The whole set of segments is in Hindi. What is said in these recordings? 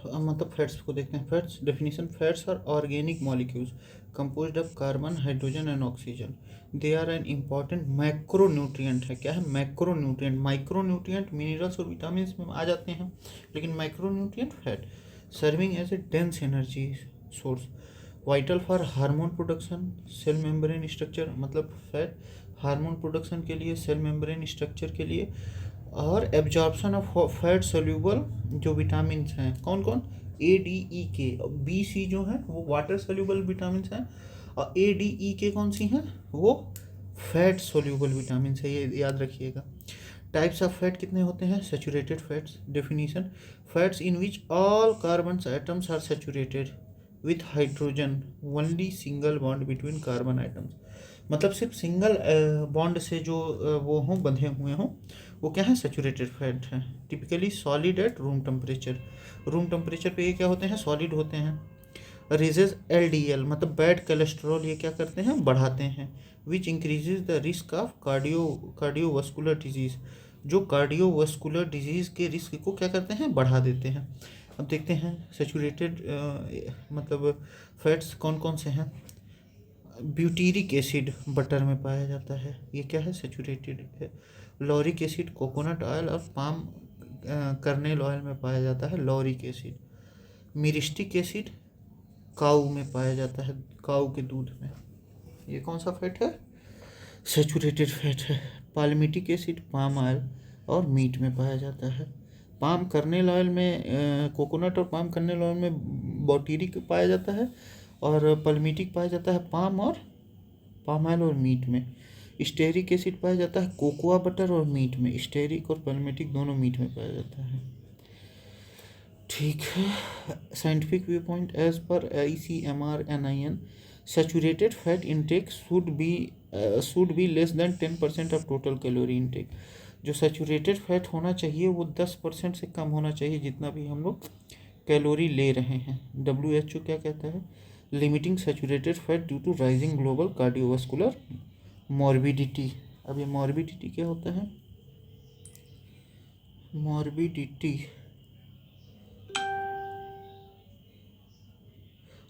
मतलब फैट्स को देखते हैं। Fats definition: fats are organic molecules composed of carbon, hydrogen and oxygen. They are an important macronutrient है। क्या है? मैक्रोन्यूट्रिएंट। माइक्रोन्यूट्रिएंट मिनरल्स और विटामिन में आ जाते हैं, लेकिन micronutrient fat. Serving as a dense energy source, vital for hormone production, cell membrane structure. मतलब फैट हार्मोन प्रोडक्शन के लिए, सेल मेम्ब्रेन स्ट्रक्चर के लिए, और एब्जॉर्प्शन ऑफ फैट सोल्यूबल जो विटामिन हैं। कौन कौन? ए, डी, ई, के। बी, सी जो है वो वाटर सोल्यूबल विटामिन हैं, और ए, डी, ई, के कौन सी हैं? वो फैट सोल्यूबल विटामिन है, ये याद रखिएगा। टाइप्स ऑफ फैट कितने होते हैं? Saturated fats. Definition: fats in which all carbon atoms are saturated with hydrogen, only single bond between carbon items. मतलब सिर्फ सिंगल बॉन्ड से जो वो हों, बंधे हुए हों, वो क्या है? सेचुरेटेड फैट हैं। Typically solid at room temperature. Room temperature पे ये क्या होते हैं? सॉलिड होते हैं। रेजेज एलडीएल मतलब बैड कोलेस्ट्रॉल, ये क्या करते हैं? बढ़ाते हैं। विच increases the risk of cardiovascular disease, जो कार्डियोवास्कुलर डिजीज के रिस्क को क्या करते हैं? बढ़ा देते हैं। अब देखते हैं सेचुरेटेड मतलब फैट्स कौन कौन से हैं। ब्यूटीरिक एसिड बटर में पाया जाता है, ये क्या है? सेचुरेटेड है। लॉरिक एसिड कोकोनट ऑयल और पाम कर्नेल ऑयल में पाया जाता है, लॉरिक एसिड। मिरिस्टिक एसिड काऊ में पाया जाता है, काऊ के दूध में। ये कौन सा फैट है? सेचुरेटेड फैट है। पाल्मिटिक एसिड पाम ऑयल और मीट में पाया जाता है। पाम कर्नेल ऑयल में कोकोनट और पाम कर्नेल ऑयल में बोटीरिक पाया जाता है, और पल्मिटिक पाया जाता है पाम ऑयल और मीट में। स्टेरिक एसिड पाया जाता है कोकोआ बटर और मीट में। स्टेरिक और पल्मिटिक दोनों मीट में पाया जाता है। ठीक है। Scientific view point: as per ICMR-NIN, saturated fat intake should be less than 10% of total calorie intake. जो सैचुरेटेड फैट होना चाहिए वो 10% से कम होना चाहिए, जितना भी हम लोग कैलोरी ले रहे हैं। WHO क्या कहता है? Limiting saturated fat due to rising global cardiovascular morbidity. अब ये मॉर्बिडिटी क्या होता है? मॉर्बिडिटी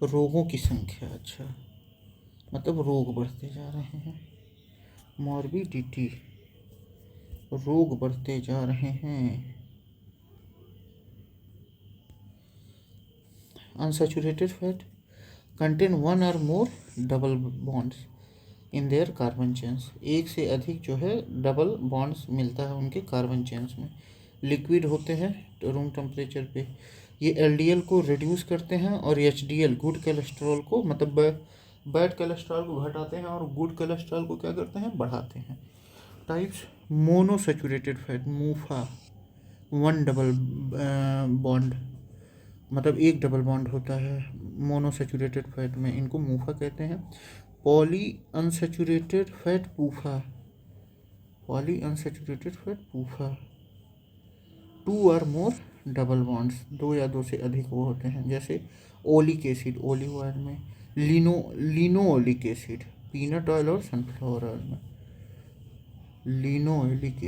रोगों की संख्या। अच्छा, मतलब रोग बढ़ते जा रहे हैं। मॉर्बिडिटी, रोग बढ़ते जा रहे हैं। अनसैचुरेटेड फैट कंटेन वन और more double bonds in their carbon chains. एक से अधिक जो है डबल बॉन्ड्स मिलता है उनके कार्बन चेन्स में। लिक्विड होते हैं रूम टेम्परेचर पे। ये LDL को रिड्यूस करते हैं, और HDL गुड कोलेस्ट्रॉल को, मतलब बैड कोलेस्ट्रॉल को घटाते हैं, और गुड कोलेस्ट्रॉल को क्या करते हैं? बढ़ाते हैं। Types: monosaturated fat मूफा, one double bond, मतलब एक डबल बॉन्ड होता है मोनोसैचुरेटेड फैट में, इनको मूफा कहते हैं। Poly unsaturated fat PUFA, poly unsaturated fat PUFA. Two or more double bonds, दो या दो से अधिक वो होते हैं, जैसे ओलिक एसिड ओलिव ऑयल में, लिनोओलिक एसिड पीनट ऑयल और सनफ्लावर ऑयल में। लिनोओलिक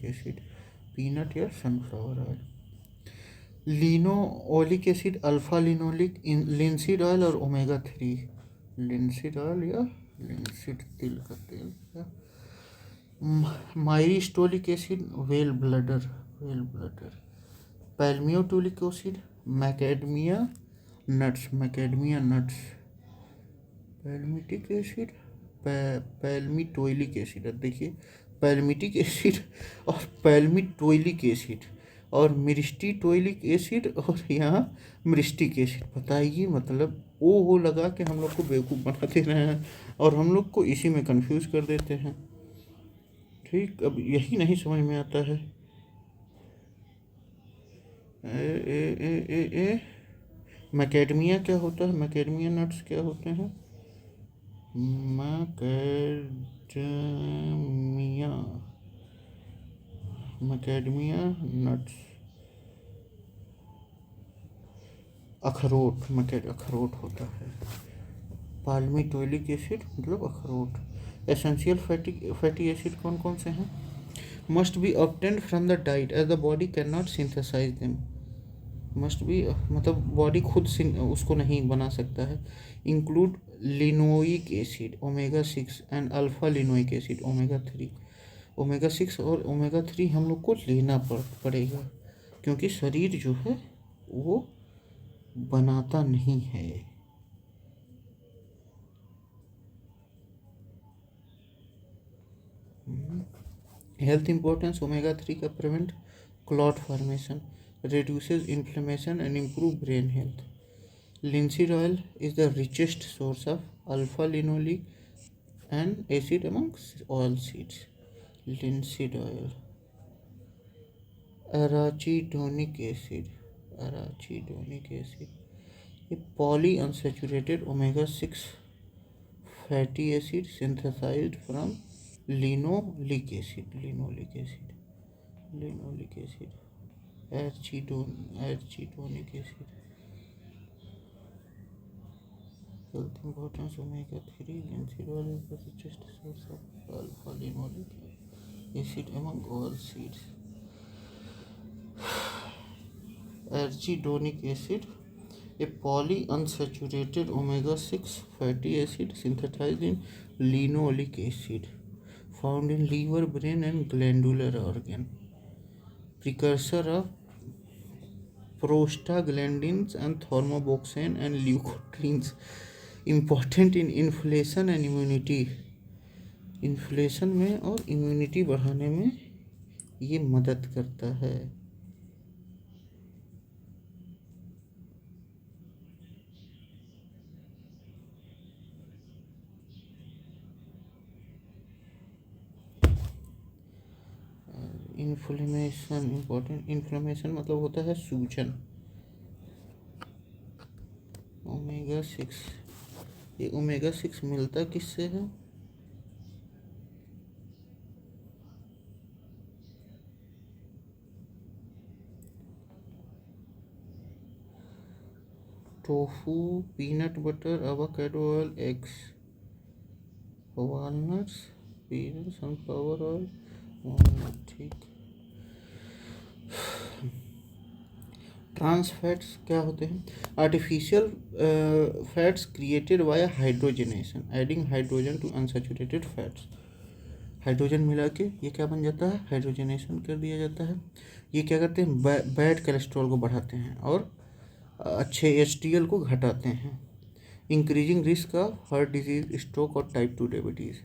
एसिड पीनट या sunflower oil. Linoleic acid alpha linoleic, linseed oil और ओमेगा 3। लिंसीड ऑयल या लिंसीड तिल का तेल। Myristoleic acid whale blubber. Palmitoleic acid macadamia nuts. Palmitic acid palmitoleic acid. अब देखिए, पैल्मिटिक एसिड और पैल्मिटोइलिक एसिड और मिरिस्टिटोइलिक एसिड और यहाँ मिरिस्टिक एसिड। बताइए, मतलब वो लगा के हम लोग को बेवकूफ़ बना दे रहे हैं, और हम लोग को इसी में कंफ्यूज कर देते हैं। ठीक, अब यही नहीं समझ में आता है। मैकेडमिया क्या होता है? मैकेडमिया नट्स क्या होते हैं? मैकेडमिया नट्स अखरोट, अखरोट होता है। पाल्मिटोइलिक एसिड मतलब अखरोट। एसेंशियल फैटी एसिड कौन कौन से हैं? Must be obtained from the diet as the body can not synthesize them. Must be मतलब बॉडी खुद से उसको नहीं बना सकता है। Include linoleic acid omega 6 and alpha linoleic acid omega 3। Omega 6 और ओमेगा 3 हम लोग को लेना पड़ेगा, क्योंकि शरीर जो है वो बनाता नहीं है। हेल्थ इंपॉर्टेंस ओमेगा 3 का prevent clot formation, reduces inflammation and improve brain health. Linseed oil is the richest source of alpha linoleic and acid among oil seeds. Linseed oil, arachidonic acid, a polyunsaturated omega 6 fatty acid synthesized from linoleic acid. Arachidonic acid. Health importance omega 3. Linseed oil is the richest source of alpha linoleic acid among all seeds. Arachidonic acid, a polyunsaturated omega 6 fatty acid synthesized in linoleic acid, found in liver, brain, and glandular organ. Precursor of prostaglandins and thromboxane and leukotrienes. Important in inflation and immunity, inflation में और इम्यूनिटी बढ़ाने में ये मदद करता है। इन्फ्लेमेशन इम्पोर्टेंट, इन्फ्लेमेशन मतलब होता है सूजन। ओमेगा 6, ये ओमेगा 6 मिलता किससे है? Tofu, peanut butter, avocado oil, eggs, walnuts, peanut, sunflower oil, ठीक। ट्रांस फैट्स क्या होते हैं? Artificial fats created by hydrogenation, adding hydrogen to unsaturated fats. Hydrogen मिला के ये क्या बन जाता है? हाइड्रोजनेशन कर दिया जाता है। ये क्या करते हैं? बैड कोलेस्ट्रॉल को बढ़ाते हैं और अच्छे HDL को घटाते हैं। Increasing risk of heart disease, stroke और टाइप 2 डायबिटीज़।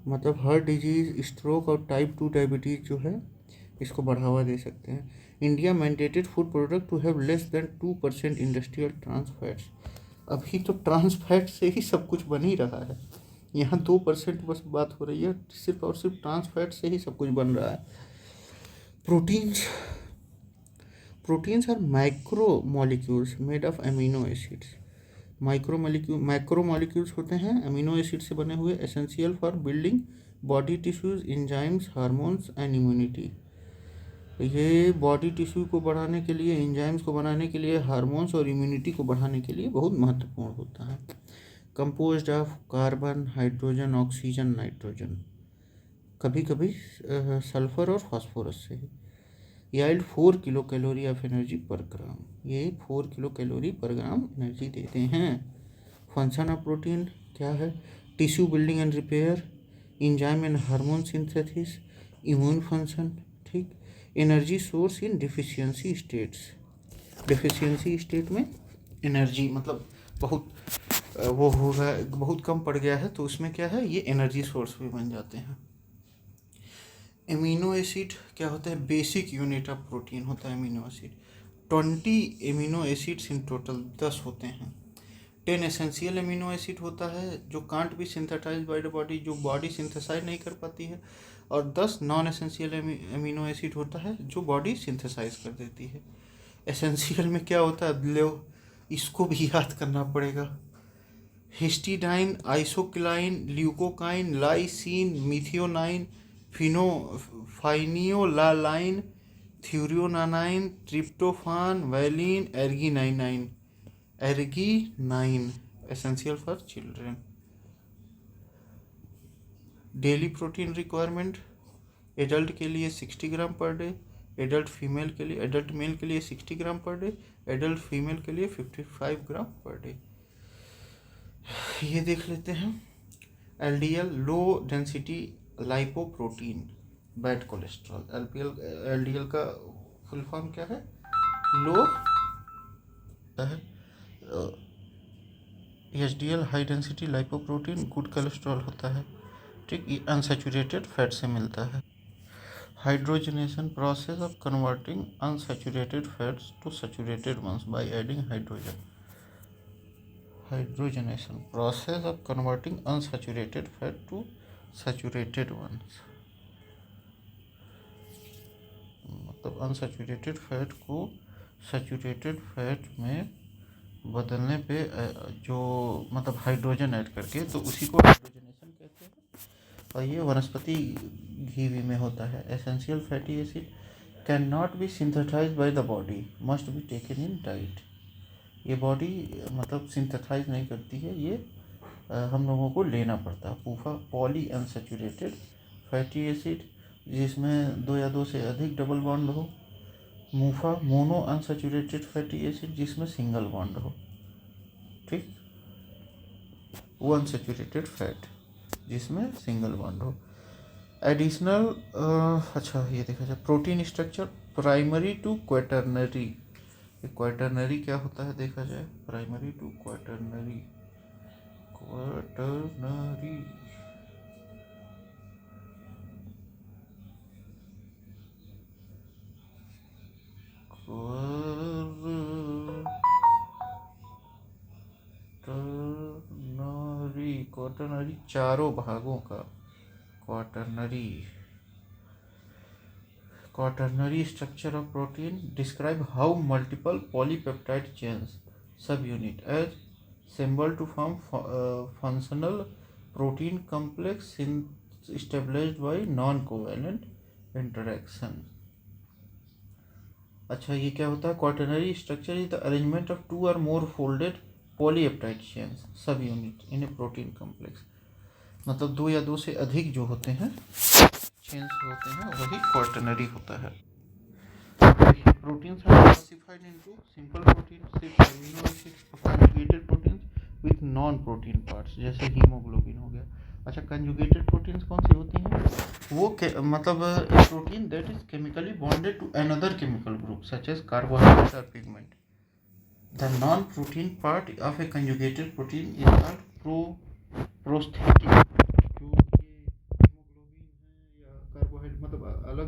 मतलब हार्ट डिजीज, स्ट्रोक और टाइप 2 डायबिटीज़ जो है इसको बढ़ावा दे सकते हैं। India mandated food product to have less than 2% industrial trans fats. अभी तो ट्रांस फैट से ही सब कुछ बन ही रहा है, यहाँ 2% बस बात हो रही है, सिर्फ और सिर्फ ट्रांस फैट से ही सब कुछ बन रहा है। Proteins are micro molecules made of amino acids. Macro molecules होते हैं अमीनो एसिड से बने हुए, essential for building body tissues, enzymes, hormones and immunity. ये बॉडी टिश्यू को बढ़ाने के लिए, एंजाइम्स को बनाने के लिए, हार्मोन्स और इम्यूनिटी को बढ़ाने के लिए बहुत महत्वपूर्ण होता है। Composed of carbon, hydrogen, oxygen, nitrogen, कभी कभी सल्फर और फास्फोरस से। याइल्ड 4 किलो कैलोरी ऑफ एनर्जी पर ग्राम, ये 4 किलो कैलोरी पर ग्राम एनर्जी देते हैं। फंक्शन ऑफ प्रोटीन क्या है? Tissue building and repair, enzyme and hormone synthesis, immune function, ठीक। Energy source in deficiency states, deficiency state में एनर्जी मतलब बहुत वो होगा, बहुत कम पड़ गया है तो उसमें क्या है, ये एनर्जी सोर्स भी बन जाते हैं। एमिनो एसिड क्या होता है? बेसिक यूनिट ऑफ प्रोटीन होता है amino acid. 20 amino acids in total, 10 होते हैं। 10 एसेंशियल एमिनो एसिड होता है जो can't be synthesize by the body, जो बॉडी सिंथेसाइज नहीं कर पाती है, और 10 नॉन एसेंशियल एमिनो एसिड होता है जो बॉडी सिंथेसाइज कर देती है। एसेंशियल में क्या होता है, लो इसको भी याद करना पड़ेगा। Histidine, isoleucine, leucine, lysine, methionine, phenylalanine, threonine, tryptophan, valine, arginine, essential for children. Daily protein requirement adult के लिए 60 ग्राम पर डे, एडल्ट फीमेल के लिए, एडल्ट मेल के लिए 60 ग्राम पर डे, एडल्ट फीमेल के लिए 55 ग्राम पर डे। ये देख लेते हैं LDL, low density lipoprotein bad cholesterol. LDL का फुल फॉर्म क्या है? Low HDL high density lipoprotein good cholesterol होता है, ठीक। ये अनसैचुरेटेड फैट से मिलता है। Hydrogenation process of converting unsaturated fats to saturated ones by adding hydrogen. Hydrogenation process of converting unsaturated fat to saturated ones, मतलब अनसैचुरेटेड फैट को सैचुरेटेड फैट में बदलने पे जो मतलब हाइड्रोजन ऐड करके, तो उसी को हाइड्रोजनेशन कहते हैं। और ये वनस्पति घी में होता है। Essential fatty acid can not be synthesize by the body, must be taken in diet. ये बॉडी मतलब सिंथेसाइज नहीं करती है, ये हम लोगों को लेना पड़ता है। पूफा पॉली अनसैचुरेटेड फैटी एसिड जिसमें 2 या 2 से अधिक डबल बॉन्ड हो। मूफा मोनो अनसैचुरेटेड फैटी एसिड जिसमें सिंगल बॉन्ड हो, ठीक। वो अनसैचुरेटेड फैट जिसमें सिंगल बॉन्ड हो। एडिशनल अच्छा ये देखा जाए प्रोटीन स्ट्रक्चर प्राइमरी टू क्वैटरनरी। क्वैटरनरी क्या होता है देखा जाए, प्राइमरी टू क्वैटरनरी। क्वैटरनरी क्वाटरनरी चारों भागों का quaternary. Quaternary structure of protein describe how multiple polypeptide chains सब unit as assembled to form functional protein complex established by non-covalent interaction। अच्छा ये क्या होता है? Quaternary structure is the arrangement of 2 or more folded polypeptide chains सब unit in A protein complex. मतलब 2 या 2 से अधिक जो होते हैं चेन्स होते हैं वही क्वाटरनरी होता है। Proteins are classified into simple proteins, amino acids, conjugated proteins with non-protein parts जैसे हीमोग्लोबिन हो गया। अच्छा conjugated proteins कौन सी होती हैं? वो मतलब a protein that is chemically bonded to another chemical group such as carbohydrate or pigment। The non-protein part of a conjugated protein is called prosthetic। जो ये हीमोग्लोबिन है या कार्बोहाइड्रेट मतलब अलग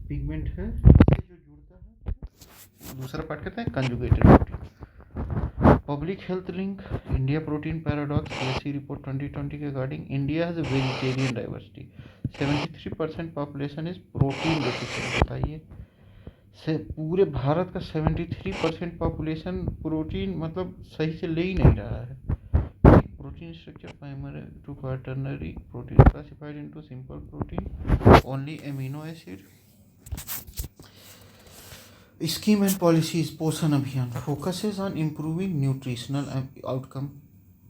पिगमेंट है इससे जो जुड़ता है दूसरा पार्ट कहते हैं conjugated protein. Public health link India protein paradox CSC report 2020 के according India has a vegetarian diversity, 73% population is protein deficient. बताइए से पूरे भारत का 73% पॉपुलेशन प्रोटीन मतलब सही से ले ही नहीं रहा है। Protein structure primary to quaternary protein classified into simple protein only amino acid. Scheme and policies Poshan Abhiyan focuses on improving nutritional outcome.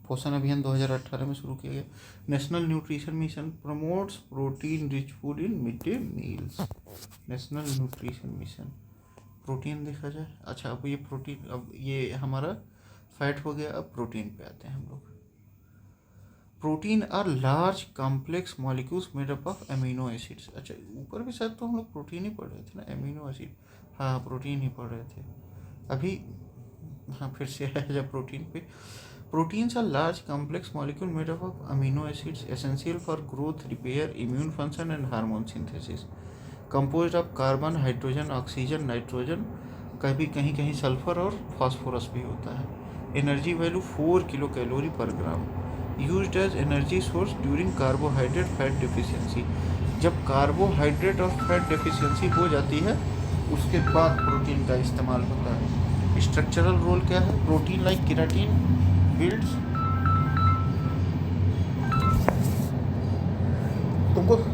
Poshan Abhiyan 2018 में शुरू किया गया। National Nutrition Mission promotes protein rich food in mid day meals. National Nutrition Mission protein देखा जाए। अच्छा अब ये प्रोटीन, अब ये हमारा फैट हो गया, अब प्रोटीन पे आते हैं हम लोग। Protein are large complex molecules made up of amino acids. अच्छा ऊपर भी शायद तो हम लोग प्रोटीन ही पढ़ रहे थे ना, अमीनो एसिड। हाँ प्रोटीन ही पढ़ रहे थे अभी। हाँ फिर से है जब प्रोटीन पे। Proteins are large complex molecule made up of amino acids essential for growth, repair, immune function and hormone synthesis. Composed of carbon, hydrogen, oxygen, nitrogen, कभी कहीं कहीं सल्फर और फास्फोरस भी होता है। Energy value 4 kilo calorie per gram. Used as energy source during carbohydrate fat deficiency. जब कार्बोहाइड्रेट और फैट डेफिशिएंसी हो जाती है उसके बाद प्रोटीन का इस्तेमाल होता है। स्ट्रक्चरल रोल क्या है? प्रोटीन लाइक केराटिन बिल्ड्स तुमको